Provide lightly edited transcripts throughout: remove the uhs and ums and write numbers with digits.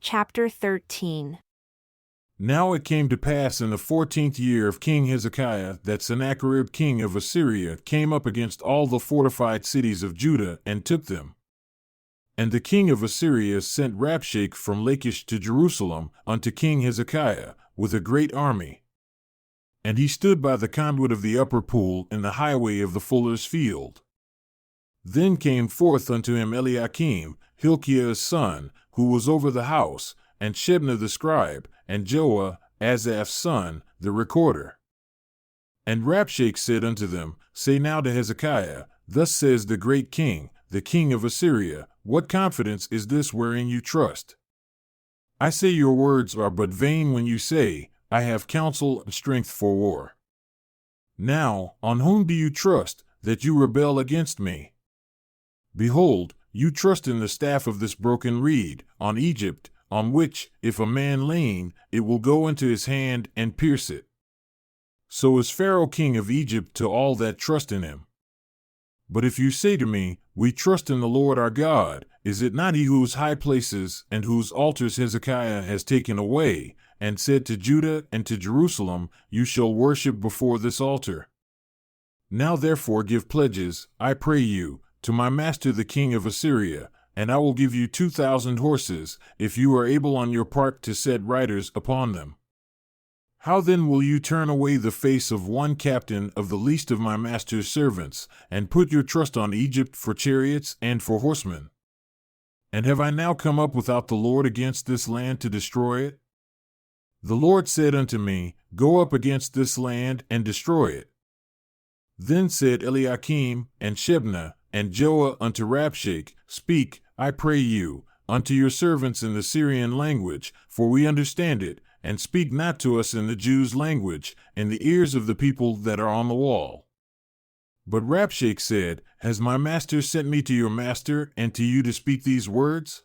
Chapter 13. Now it came to pass in the 14th year of King Hezekiah that Sennacherib king of Assyria came up against all the fortified cities of Judah and took them. And the king of Assyria sent Rabshakeh from Lachish to Jerusalem unto King Hezekiah with a great army. And he stood by the conduit of the upper pool in the highway of the fuller's field. Then came forth unto him Eliakim, Hilkiah's son, who was over the house, and Shebna the scribe, and Joah, Asaph's son, the recorder. And Rabshakeh said unto them, Say now to Hezekiah, Thus says the great king, the king of Assyria, What confidence is this wherein you trust? I say your words are but vain when you say, I have counsel and strength for war. Now, on whom do you trust, that you rebel against me? Behold, you trust in the staff of this broken reed, on Egypt, on which, if a man lean, it will go into his hand and pierce it. So is Pharaoh king of Egypt to all that trust in him. But if you say to me, We trust in the Lord our God, is it not he whose high places and whose altars Hezekiah has taken away, and said to Judah and to Jerusalem, You shall worship before this altar? Now therefore give pledges, I pray you, to my master the king of Assyria, and I will give you 2,000 horses, if you are able on your part to set riders upon them. How then will you turn away the face of one captain of the least of my master's servants, and put your trust on Egypt for chariots and for horsemen? And have I now come up without the Lord against this land to destroy it? The Lord said unto me, Go up against this land and destroy it. Then said Eliakim, and Shebna, and Joah unto Rabshakeh, Speak, I pray you, unto your servants in the Syrian language, for we understand it, and speak not to us in the Jews' language, in the ears of the people that are on the wall. But Rabshakeh said, Has my master sent me to your master, and to you to speak these words?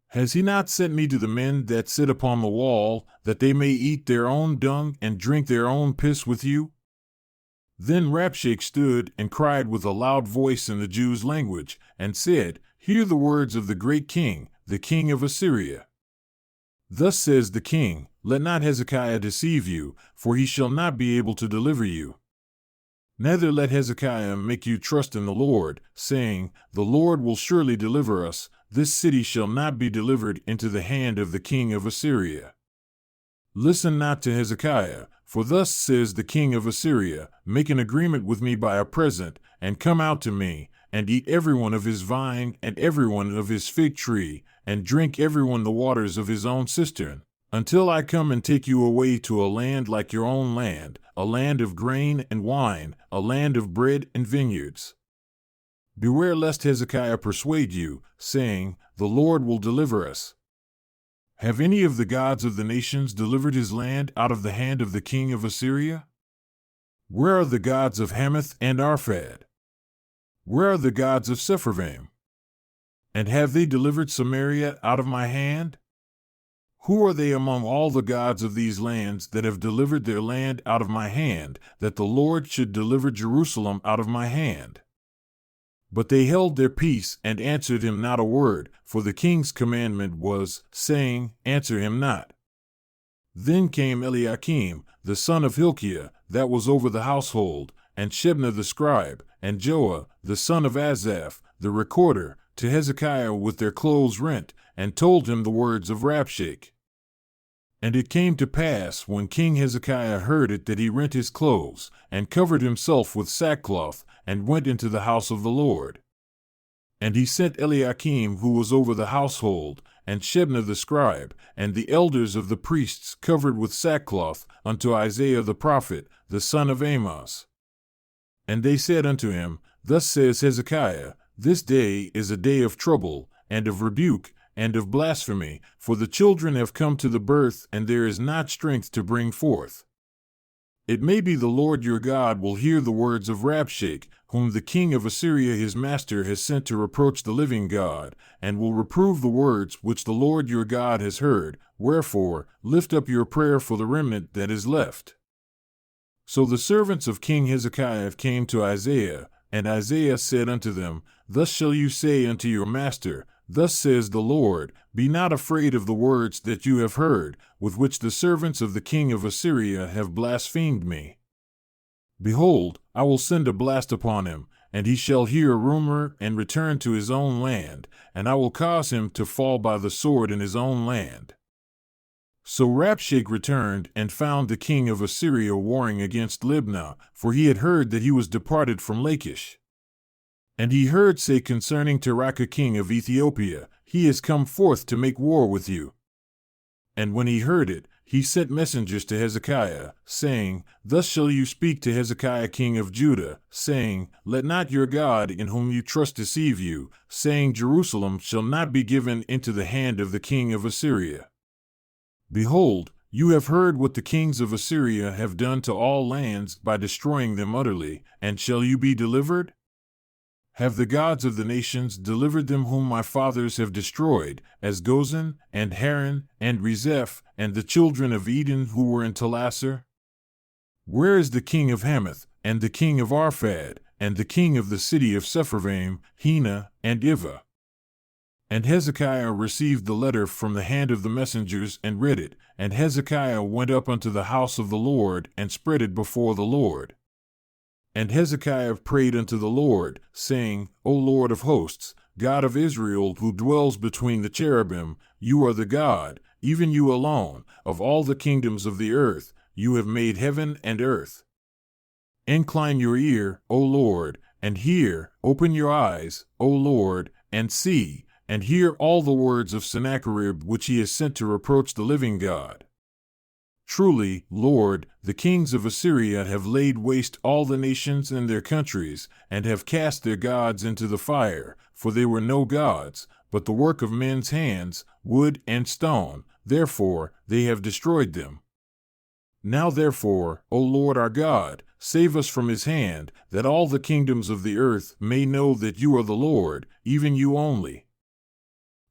Has he not sent me to the men that sit upon the wall, that they may eat their own dung and drink their own piss with you? Then Rabshakeh stood and cried with a loud voice in the Jews' language, and said, Hear the words of the great king, the king of Assyria. Thus says the king, Let not Hezekiah deceive you, for he shall not be able to deliver you. Neither let Hezekiah make you trust in the Lord, saying, The Lord will surely deliver us, this city shall not be delivered into the hand of the king of Assyria. Listen not to Hezekiah, for thus says the king of Assyria, Make an agreement with me by a present, and come out to me, and eat everyone of his vine and everyone of his fig tree, and drink everyone the waters of his own cistern, until I come and take you away to a land like your own land, a land of grain and wine, a land of bread and vineyards. Beware lest Hezekiah persuade you, saying, The Lord will deliver us. Have any of the gods of the nations delivered his land out of the hand of the king of Assyria? Where are the gods of Hamath and Arphad? Where are the gods of Sepharvaim? And have they delivered Samaria out of my hand? Who are they among all the gods of these lands that have delivered their land out of my hand, that the Lord should deliver Jerusalem out of my hand? But they held their peace and answered him not a word, for the king's commandment was, saying, Answer him not. Then came Eliakim, the son of Hilkiah, that was over the household, and Shebna the scribe, and Joah, the son of Asaph, the recorder, to Hezekiah with their clothes rent, and told him the words of Rabshakeh. And it came to pass, when King Hezekiah heard it, that he rent his clothes, and covered himself with sackcloth, and went into the house of the Lord. And he sent Eliakim, who was over the household, and Shebna the scribe, and the elders of the priests covered with sackcloth, unto Isaiah the prophet, the son of Amoz. And they said unto him, Thus says Hezekiah, This day is a day of trouble, and of rebuke, and of blasphemy, for the children have come to the birth, and there is not strength to bring forth. It may be the Lord your God will hear the words of Rabshakeh, whom the king of Assyria his master has sent to reproach the living God, and will reprove the words which the Lord your God has heard. Wherefore, lift up your prayer for the remnant that is left. So the servants of King Hezekiah came to Isaiah, and Isaiah said unto them, Thus shall you say unto your master, Thus says the Lord, be not afraid of the words that you have heard, with which the servants of the king of Assyria have blasphemed me. Behold, I will send a blast upon him, and he shall hear a rumor and return to his own land, and I will cause him to fall by the sword in his own land. So Rabshakeh returned and found the king of Assyria warring against Libnah, for he had heard that he was departed from Lachish. And he heard say concerning Tirhakah king of Ethiopia, he is come forth to make war with you. And when he heard it, he sent messengers to Hezekiah, saying, Thus shall you speak to Hezekiah king of Judah, saying, Let not your God in whom you trust deceive you, saying, Jerusalem shall not be given into the hand of the king of Assyria. Behold, you have heard what the kings of Assyria have done to all lands by destroying them utterly, and shall you be delivered? Have the gods of the nations delivered them whom my fathers have destroyed, as Gozan, and Haran, and Rezeph, and the children of Eden who were in Telassar? Where is the king of Hamath, and the king of Arphad, and the king of the city of Sepharvaim, Hena, and Ivah? And Hezekiah received the letter from the hand of the messengers and read it, and Hezekiah went up unto the house of the Lord and spread it before the Lord. And Hezekiah prayed unto the Lord, saying, O Lord of hosts, God of Israel, who dwells between the cherubim, you are the God, even you alone, of all the kingdoms of the earth. You have made heaven and earth. Incline your ear, O Lord, and hear, open your eyes, O Lord, and see, and hear all the words of Sennacherib which he has sent to reproach the living God. Truly, Lord, the kings of Assyria have laid waste all the nations and their countries, and have cast their gods into the fire, for they were no gods, but the work of men's hands, wood and stone, therefore they have destroyed them. Now therefore, O Lord our God, save us from his hand, that all the kingdoms of the earth may know that you are the Lord, even you only.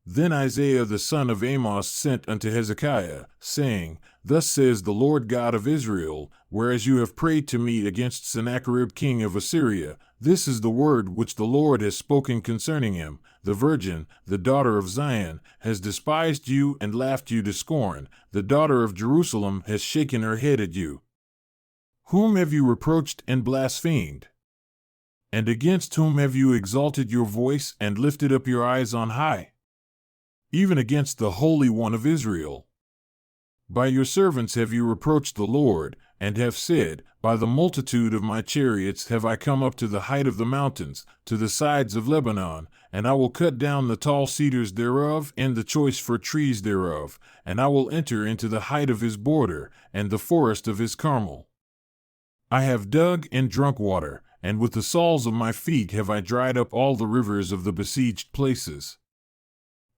Then Isaiah the son of Amos sent unto Hezekiah, saying, Thus says the Lord God of Israel, whereas you have prayed to me against Sennacherib king of Assyria, this is the word which the Lord has spoken concerning him. The virgin, the daughter of Zion, has despised you and laughed you to scorn. The daughter of Jerusalem has shaken her head at you. Whom have you reproached and blasphemed? And against whom have you exalted your voice and lifted up your eyes on high? Even against the Holy One of Israel. By your servants have you reproached the Lord, and have said, By the multitude of my chariots have I come up to the height of the mountains, to the sides of Lebanon, and I will cut down the tall cedars thereof, and the choice fir trees thereof, and I will enter into the height of his border, and the forest of his Carmel. I have dug and drunk water, and with the soles of my feet have I dried up all the rivers of the besieged places.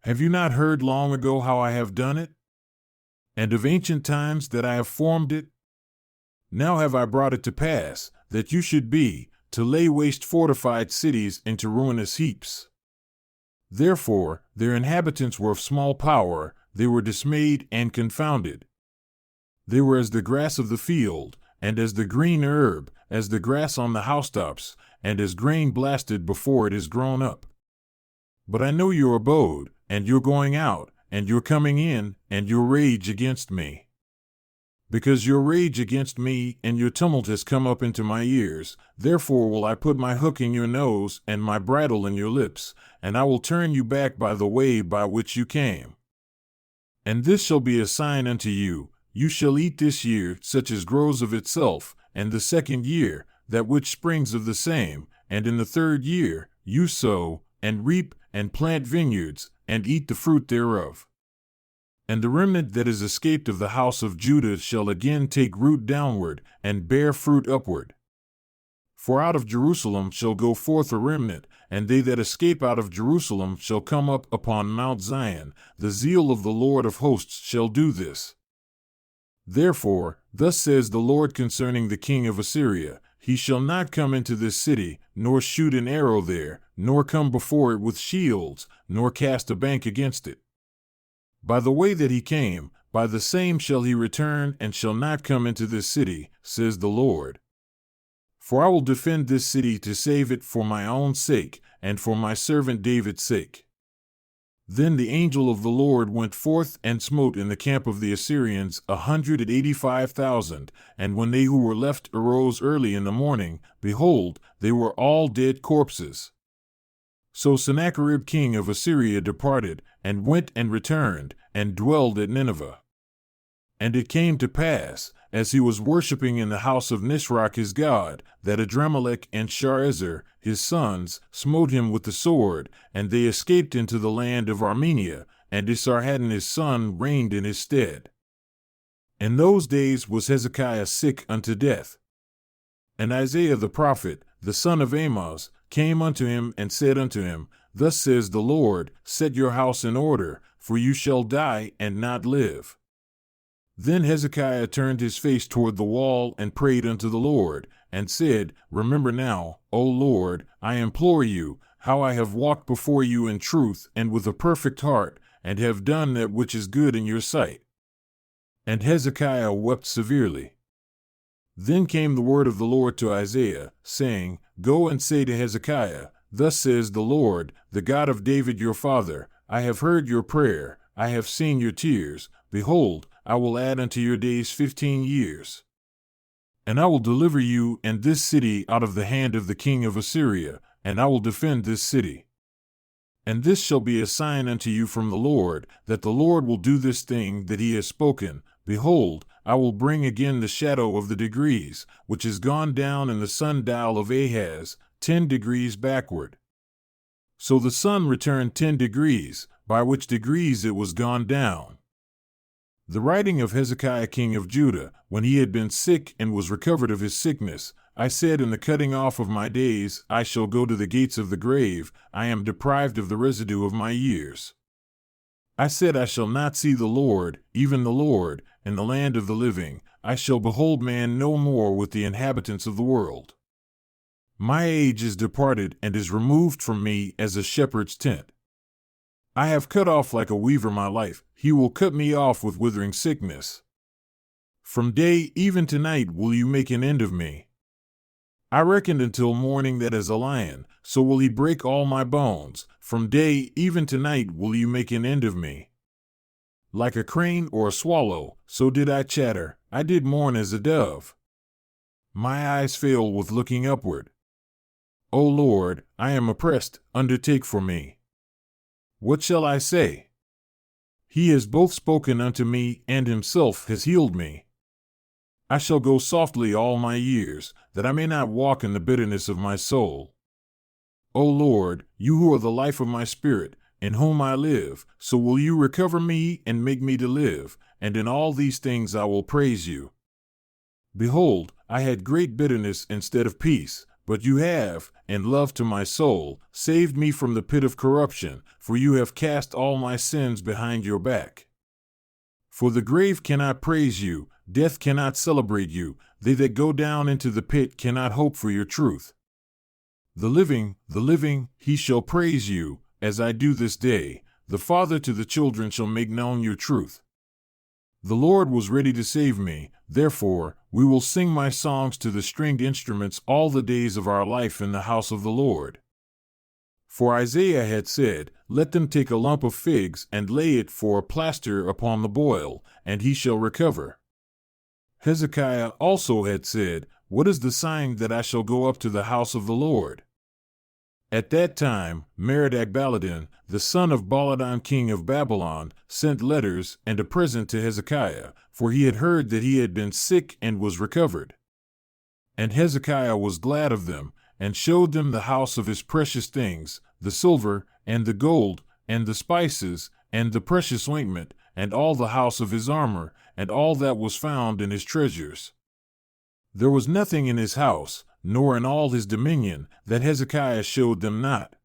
Have you not heard long ago how I have done it? And of ancient times that I have formed it? Now have I brought it to pass, that you should be, to lay waste fortified cities into ruinous heaps. Therefore, their inhabitants were of small power, they were dismayed and confounded. They were as the grass of the field, and as the green herb, as the grass on the housetops, and as grain blasted before it is grown up. But I know your abode, and your going out, and your coming in, and your rage against me. Because your rage against me and your tumult has come up into my ears, therefore will I put my hook in your nose and my bridle in your lips, and I will turn you back by the way by which you came. And this shall be a sign unto you, you shall eat this year such as grows of itself, and the second year, that which springs of the same, and in the third year, you sow, and reap, and plant vineyards, and eat the fruit thereof. And the remnant that is escaped of the house of Judah shall again take root downward, and bear fruit upward. For out of Jerusalem shall go forth a remnant, and they that escape out of Jerusalem shall come up upon Mount Zion. The zeal of the Lord of hosts shall do this. Therefore, thus says the Lord concerning the king of Assyria, He shall not come into this city, nor shoot an arrow there, nor come before it with shields, nor cast a bank against it. By the way that he came, by the same shall he return, and shall not come into this city, says the Lord. For I will defend this city to save it for my own sake, and for my servant David's sake. Then the angel of the Lord went forth and smote in the camp of the Assyrians 185,000, and when they who were left arose early in the morning, behold, they were all dead corpses. So Sennacherib king of Assyria departed, and went and returned, and dwelled at Nineveh. And it came to pass, as he was worshipping in the house of Nisroch his god, that Adrammelech and Sharezer, his sons, smote him with the sword, and they escaped into the land of Armenia, and Esarhaddon his son reigned in his stead. In those days was Hezekiah sick unto death. And Isaiah the prophet, the son of Amoz, came unto him and said unto him, Thus says the Lord, Set your house in order, for you shall die and not live. Then Hezekiah turned his face toward the wall and prayed unto the Lord, and said, Remember now, O Lord, I implore you, how I have walked before you in truth and with a perfect heart, and have done that which is good in your sight. And Hezekiah wept severely. Then came the word of the Lord to Isaiah, saying, Go and say to Hezekiah, Thus says the Lord, the God of David your father, I have heard your prayer, I have seen your tears. Behold, I will add unto your days 15 years. And I will deliver you and this city out of the hand of the king of Assyria, and I will defend this city. And this shall be a sign unto you from the Lord, that the Lord will do this thing that he has spoken. Behold, I will bring again the shadow of the degrees, which is gone down in the sundial of Ahaz, 10 degrees backward. So the sun returned 10 degrees, by which degrees it was gone down. The writing of Hezekiah king of Judah, when he had been sick and was recovered of his sickness, I said in the cutting off of my days, I shall go to the gates of the grave, I am deprived of the residue of my years. I said I shall not see the Lord, even the Lord, in the land of the living, I shall behold man no more with the inhabitants of the world. My age is departed and is removed from me as a shepherd's tent. I have cut off like a weaver my life, he will cut me off with withering sickness. From day even to night will you make an end of me. I reckoned until morning that as a lion, so will he break all my bones, from day even to night will you make an end of me. Like a crane or a swallow, so did I chatter, I did mourn as a dove. My eyes fail with looking upward. O Lord, I am oppressed, undertake for me. What shall I say? He has both spoken unto me and himself has healed me. I shall go softly all my years, that I may not walk in the bitterness of my soul. O Lord, you who are the life of my spirit, in whom I live, so will you recover me and make me to live, and in all these things I will praise you. Behold, I had great bitterness instead of peace, but you have, in love to my soul, saved me from the pit of corruption, for you have cast all my sins behind your back. For the grave cannot praise you, death cannot celebrate you, they that go down into the pit cannot hope for your truth. The living, he shall praise you, as I do this day, the Father to the children shall make known your truth. The Lord was ready to save me, therefore, we will sing my songs to the stringed instruments all the days of our life in the house of the Lord. For Isaiah had said, Let them take a lump of figs and lay it for a plaster upon the boil, and he shall recover. Hezekiah also had said, What is the sign that I shall go up to the house of the Lord? At that time, Merodach-Baladan, the son of Baladan king of Babylon, sent letters and a present to Hezekiah, for he had heard that he had been sick and was recovered. And Hezekiah was glad of them, and showed them the house of his precious things, the silver, and the gold, and the spices, and the precious ointment, and all the house of his armor, and all that was found in his treasures. There was nothing in his house, nor in all his dominion, that Hezekiah showed them not.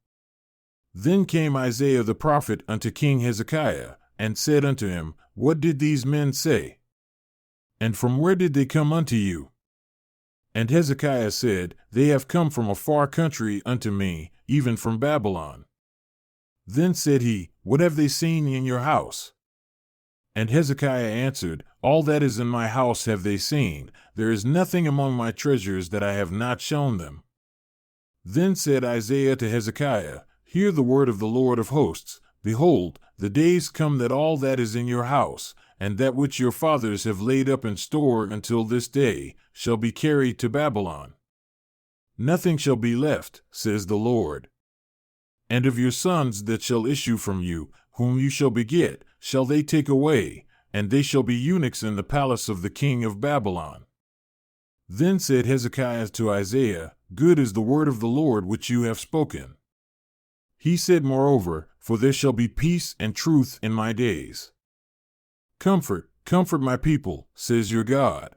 Then came Isaiah the prophet unto King Hezekiah, and said unto him, What did these men say? And from where did they come unto you? And Hezekiah said, They have come from a far country unto me, even from Babylon. Then said he, What have they seen in your house? And Hezekiah answered, All that is in my house have they seen. There is nothing among my treasures that I have not shown them. Then said Isaiah to Hezekiah, Hear the word of the Lord of hosts. Behold, the days come that all that is in your house, and that which your fathers have laid up in store until this day, shall be carried to Babylon. Nothing shall be left, says the Lord. And of your sons that shall issue from you, whom you shall beget, shall they take away, and they shall be eunuchs in the palace of the king of Babylon. Then said Hezekiah to Isaiah, Good is the word of the Lord which you have spoken. He said moreover, For there shall be peace and truth in my days. Comfort, comfort my people, says your God.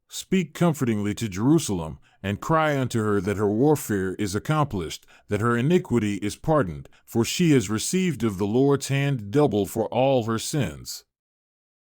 Speak comfortingly to Jerusalem, and cry unto her that her warfare is accomplished, that her iniquity is pardoned, for she has received of the Lord's hand double for all her sins.